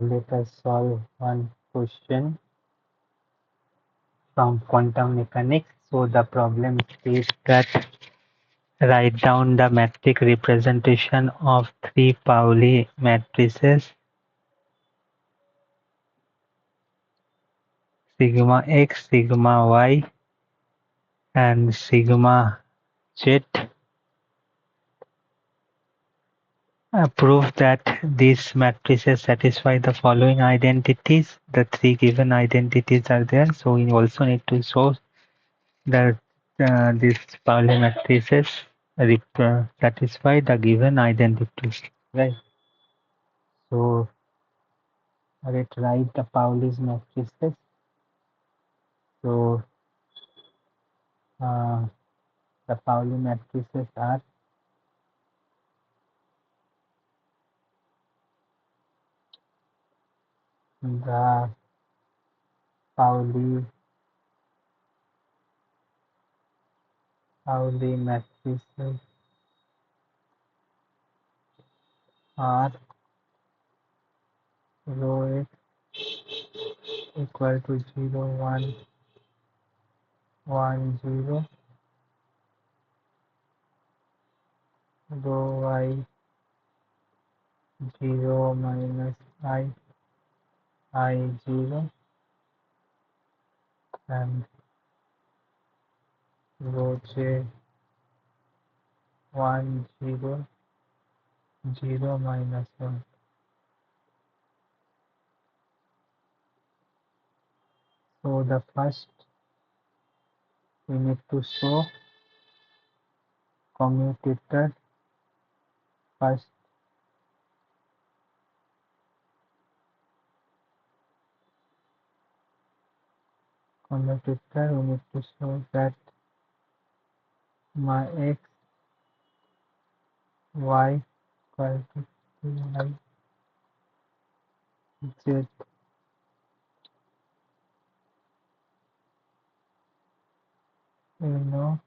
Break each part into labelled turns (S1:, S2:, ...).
S1: Let us solve one question from quantum mechanics. So the problem states that write down the metric representation of three Pauli matrices sigma x, sigma y, and sigma z. Prove that these matrices satisfy the following identities. The three given identities are there, so we also need to show that these Pauli matrices satisfy the given identities. Right. So let's write the Pauli's matrices. So uh, the Pauli matrices are the Pauli matrices are rho x equal to 0, 1, 1, 0, rho y 0 minus I 0, and rho j 1, 0, 0 minus 1. So the first we need to show commutator. First commutator we need to show that my x y equal to y z. You know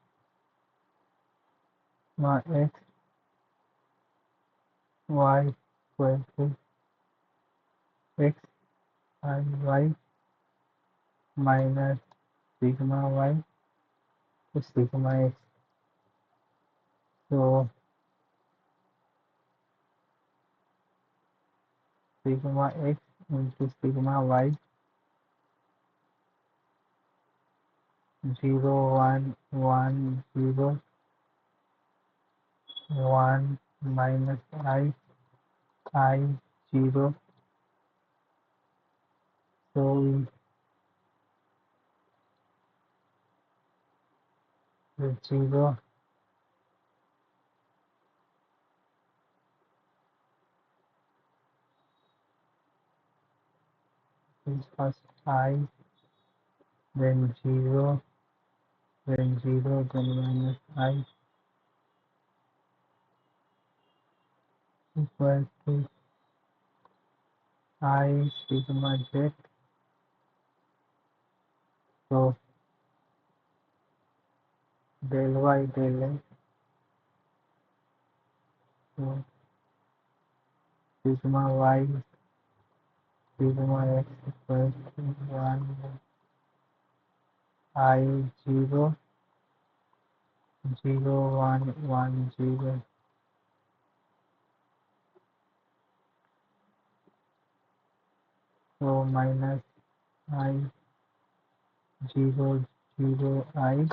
S1: my x y equal to x and y minus sigma y to sigma x. So sigma x into sigma y 0, 1, 1, 0, 1 minus I 0. So the 0 is first I, then 0, then 0, then minus I equal to I sigma z. So del y del x. So sigma y sigma x equal to 1 I 0, 0, 1, 1, 0. So minus I 0, 0, I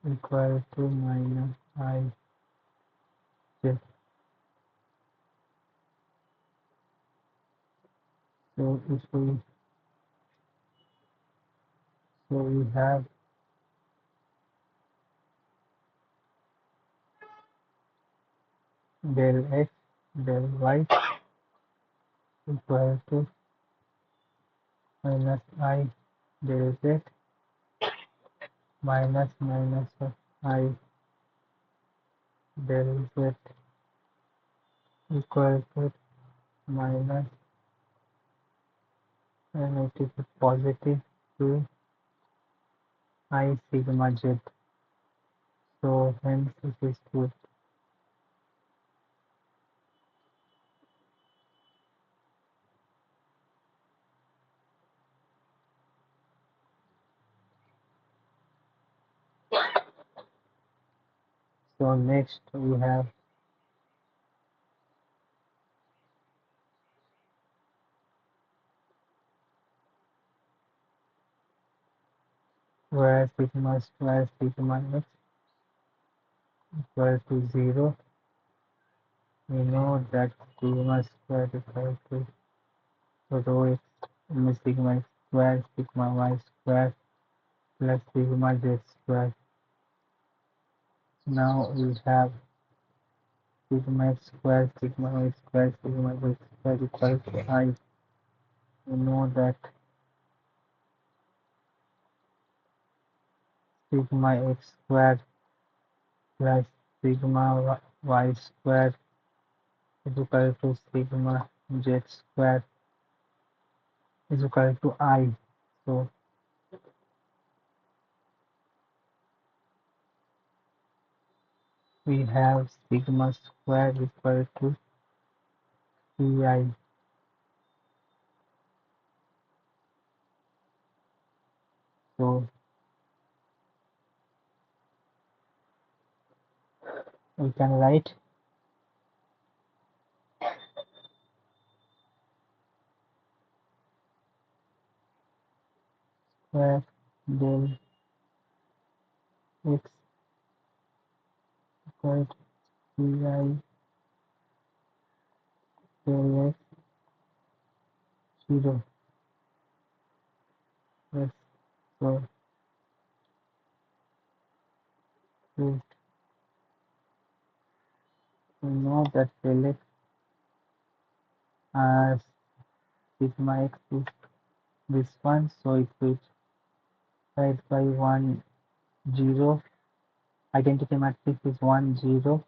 S1: equal to minus I z. So if we have del x del y equal to minus I del z minus of I del z equal to minus, and it is positive to I sigma z. So hence it is true. So next we have where sigma square sigma x equal to 0. We know that sigma square equal to rho x sigma square sigma y square plus sigma z square. Now we have sigma x square sigma y square sigma z square equal to I. We know that sigma x square plus sigma y square is equal to sigma z square is equal to I. So we have sigma square equal to Pi. So we can write square del x equal to Pi del x 0. Yes, so we know that del x as sigma x is this one, so it will divide by 1 0. Identity matrix is 1 0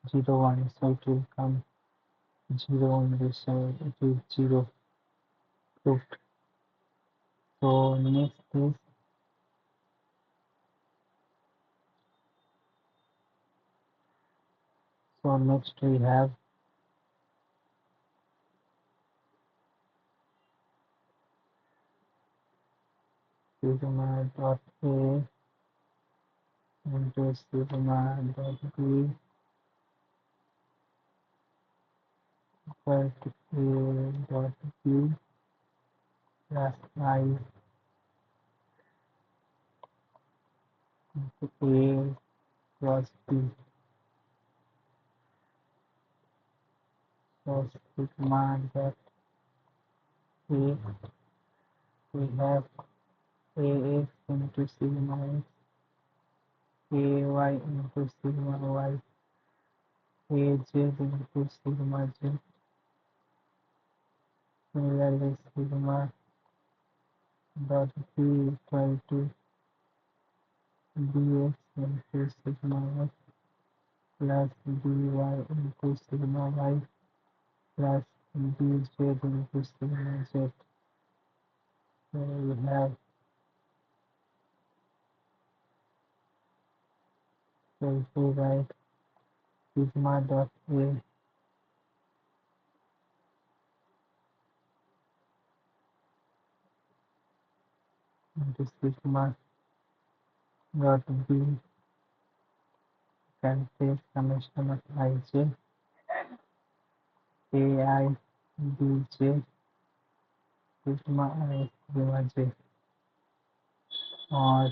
S1: 0 1, so it will come 0 only, so it is 0 proved. So next is next we have sigma dot a into sigma dot b equal to a dot b plus I into a cross b. So sigma dot a, we have ax into sigma x, ay into sigma y, az into sigma z. Similarly, sigma dot b equal to dx into sigma x plus dy into sigma y plus dz into sigma z. So we have, so if we write sigma dot a into sigma dot b, can take summation of ij, ai, bj, sigma I, sigma j, or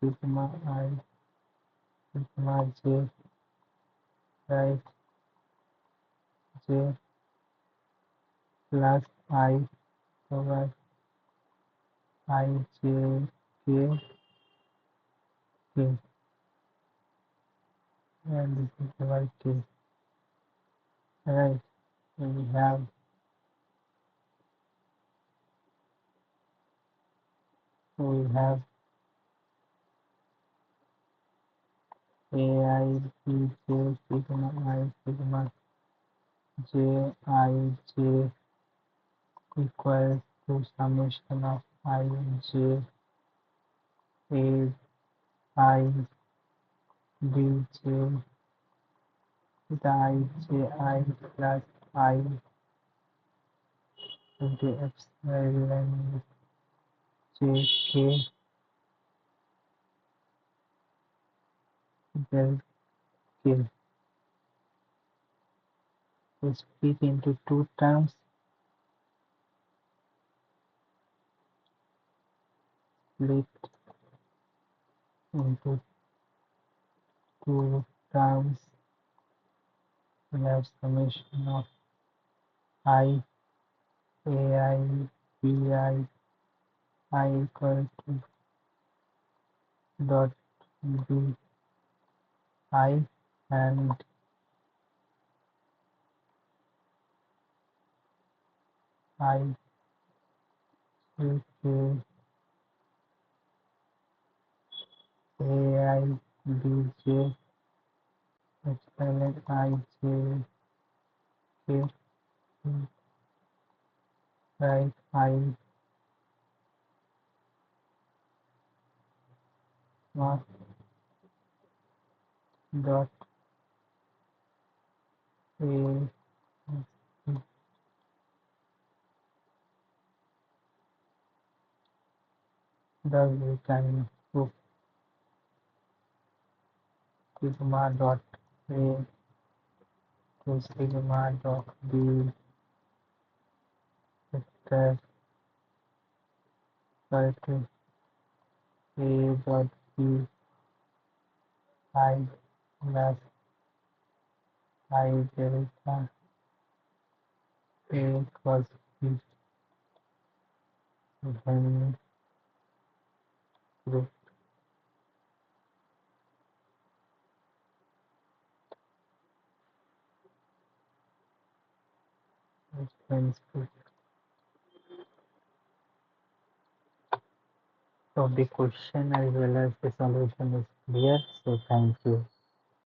S1: sigma I, sigma j, right, j plus I over I j k k, and this is the right k. Right, so we have, ai bj sigma I sigma j I j equals to summation of I j a I b j with I j I plus I into epsilon JK will give to split into two terms, split into two terms. We have summation of I, AI, BI, I equal to dot BI and I JK AI BJ epsilon I JK right I not dot A thus we can prove sigma dot A to sigma dot B vector equal to A dot B I plus I delta A equals B when proof reference proof. So the question as well as the solution is clear. So thank you.